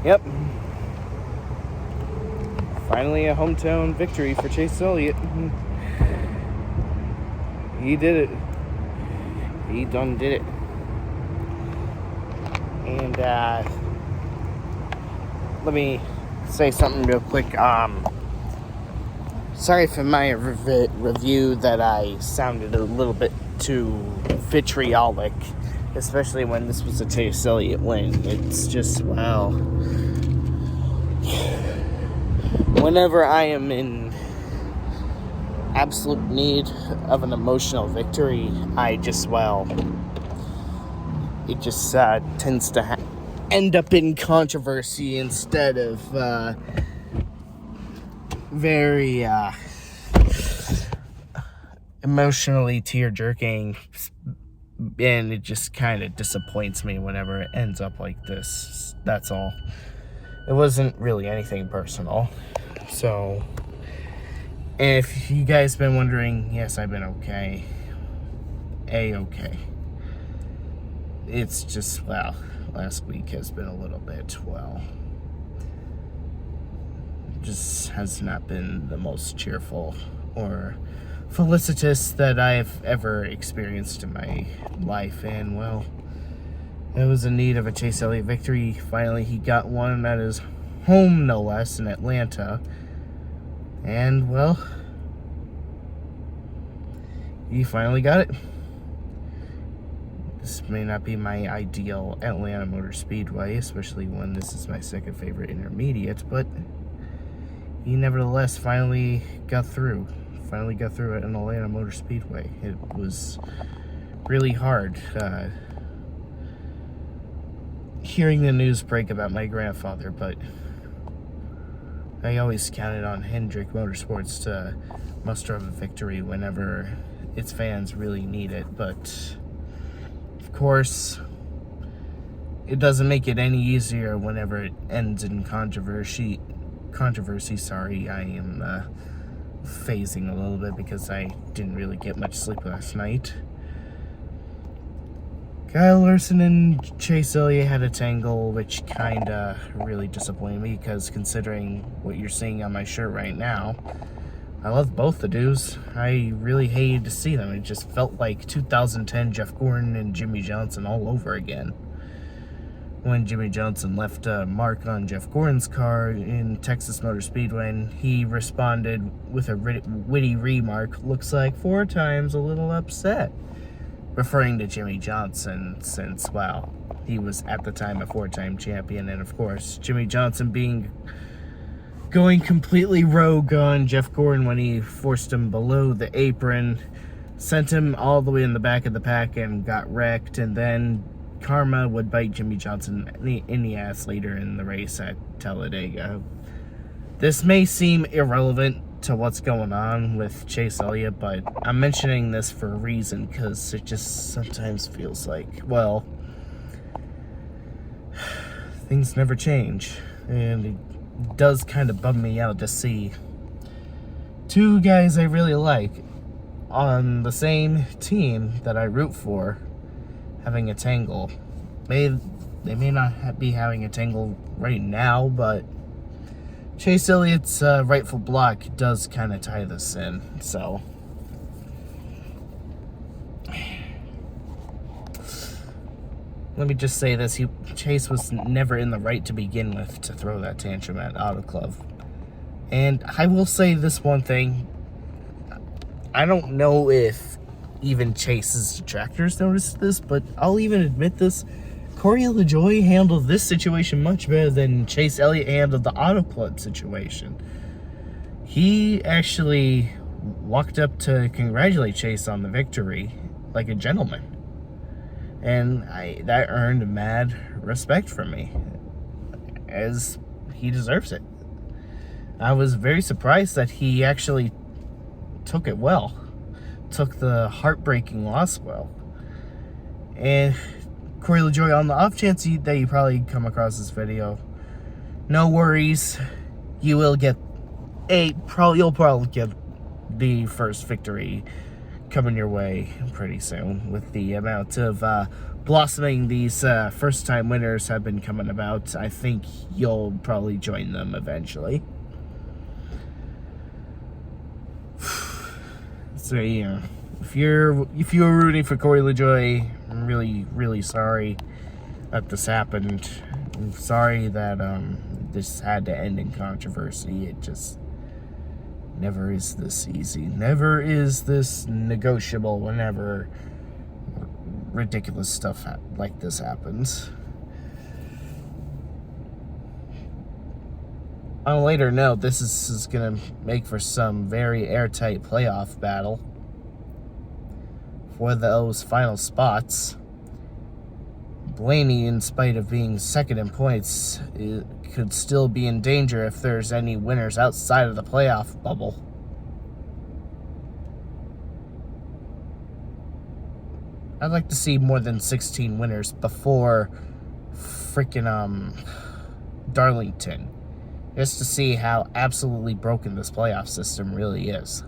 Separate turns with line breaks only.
Yep. Finally a hometown victory for Chase Elliott. He did it. He done did it. And let me say something real quick. Sorry for my review that I sounded a little bit too vitriolic, especially when this was a Chase Elliott win. It's just, wow. Whenever I am in absolute need of an emotional victory, I just, it just tends to end up in controversy instead of very emotionally tear-jerking, and it just kind of disappoints me whenever it ends up like this. That's all. It wasn't really anything personal. So, if you guys been wondering, yes, I've been okay. A-okay. It's just, last week has been a little bit, just has not been the most cheerful or felicitous that I've ever experienced in my life. And, it was in need of a Chase Elliott victory. Finally, he got one at his home, no less, in Atlanta. And, he finally got it. This may not be my ideal Atlanta Motor Speedway, especially when this is my second favorite intermediate, but he nevertheless finally got through. Finally got through at an Atlanta Motor Speedway. It was really hard hearing the news break about my grandfather, but I always counted on Hendrick Motorsports to muster up a victory whenever its fans really need it. But of course, it doesn't make it any easier whenever it ends in controversy. I am phasing a little bit because I didn't really get much sleep last night. Kyle Larson and Chase Elliott had a tangle, which kinda really disappointed me, because considering what you're seeing on my shirt right now, I love both the dudes. I really hated to see them. It just felt like 2010 Jeff Gordon and Jimmie Johnson all over again. When Jimmie Johnson left a mark on Jeff Gordon's car in Texas Motor Speedway, and he responded with a witty remark, looks like 4 times a little upset, referring to Jimmie Johnson, since, he was at the time a 4-time champion. And of course, Jimmie Johnson going completely rogue on Jeff Gordon when he forced him below the apron, sent him all the way in the back of the pack and got wrecked. And then karma would bite Jimmie Johnson in the ass later in the race at Talladega. This may seem irrelevant to what's going on with Chase Elliott, but I'm mentioning this for a reason, because it just sometimes feels like, things never change. And it does kind of bum me out to see 2 guys I really like on the same team that I root for having a tangle. They may not be having a tangle right now, but Chase Elliott's rightful block does kind of tie this in. So, let me just say this. Chase was never in the right to begin with to throw that tantrum at Auto Club. And I will say this one thing. I don't know if even Chase's detractors noticed this, but I'll even admit this. Corey LaJoie handled this situation much better than Chase Elliott handled the Auto Club situation. He actually walked up to congratulate Chase on the victory like a gentleman. And that earned mad respect from me, as he deserves it. I was very surprised that he actually took it well, took the heartbreaking loss well. And Corey LaJoie, on the off chance that you probably come across this video, no worries, you'll probably get the first victory coming your way pretty soon with the amount of blossoming these first-time winners have been coming about. I think you'll probably join them eventually. So yeah, if you're rooting for Corey LaJoie, I'm really sorry that this happened. I'm sorry that this had to end in controversy. It just never is this easy. Never is this negotiable whenever ridiculous stuff like this happens. On a later note, this is going to make for some very airtight playoff battle for those final spots. Blaney, in spite of being second in points, could still be in danger if there's any winners outside of the playoff bubble. I'd like to see more than 16 winners before freaking Darlington, just to see how absolutely broken this playoff system really is.